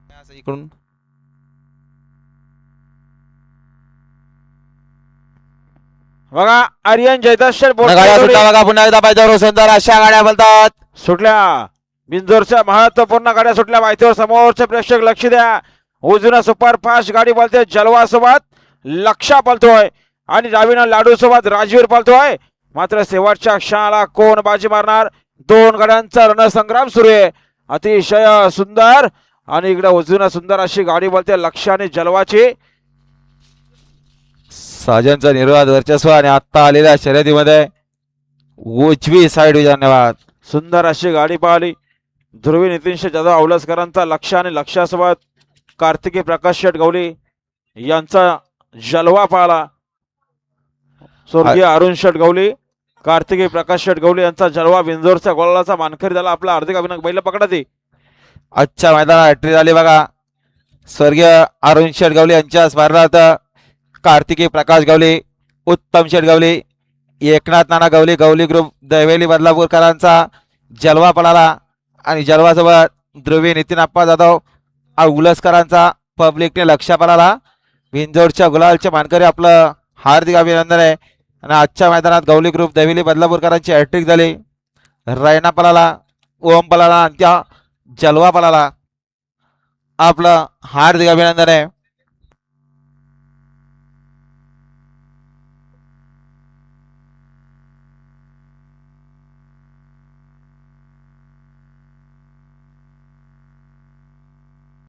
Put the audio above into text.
इकडून बघा आर्यन जयदर्शन गाड्या सुटल्या बघा पुन्हा एकदा पायथ्यावर सुंदर अशा गाड्या बोलतात सुटल्या बिंजोरच्या महत्वपूर्ण गाड्या सुटल्या माहितीवर समोरचे प्रेक्षक लक्ष द्या. उजवीनं सुपर फास्ट गाडी बोलते जलवा सोबत लक्षा पळतोय आणि डावीनं लाडू सोबत राजवीर पळतोय. मात्र शेवटच्या क्षणाला कोण बाजी मारणार दोन गाड्यांचा रणसंग्राम सुरू आहे. अतिशय सुंदर आणि इकडे उजवीनं सुंदर अशी गाडी बोलते लक्षा आणि जलवाची. साजनचा निर्वाद वर्चस्व आणि आता आलेल्या शर्यतीमध्ये उजवी साईड. धन्यवाद. सुंदर अशी गाडी पाहिली. ध्रुवी नितीनशे जाधव औलसकरांचा लक्ष आणि लक्षासोबत कार्तिकी प्रकाश शेटगवली यांचा जलवा पाहिला. स्वर्गीय अरुण शेटगवली कार्तिकी प्रकाश शेटगवली यांचा जलवा बिंजोरच्या गोलाचा मानकरी झाला. आपला हार्दिक अभिनंदन. बैल पकडा ती आजच्या मैदानात हॅट्रिक झाली बघा. स्वर्गीय अरुण शेटगवली यांच्या स्मरणार्थ कार्तिकी प्रकाश गवली, उत्तम शेटगवली, एकनाथ नाना गवली, गवली ग्रुप दैवेली बदलापूरकरांचा जलवा पळाला आणि जलवासोबत ध्रुवी नितीन आप्पा जाधव उलसकरांचा पब्लिकने लक्ष पळाला. बिंजोरच्या गुलालचे मानकरी आपलं हार्दिक अभिनंदन आहे. आणि आजच्या मैदानात गवली ग्रुप दैवेली बदलापूरकरांची हॅट्रिक झाली. रैना पळाला, ओम पळाला आणि त्या जलवा पळाला. आपलं हार्दिक अभिनंदन आहे.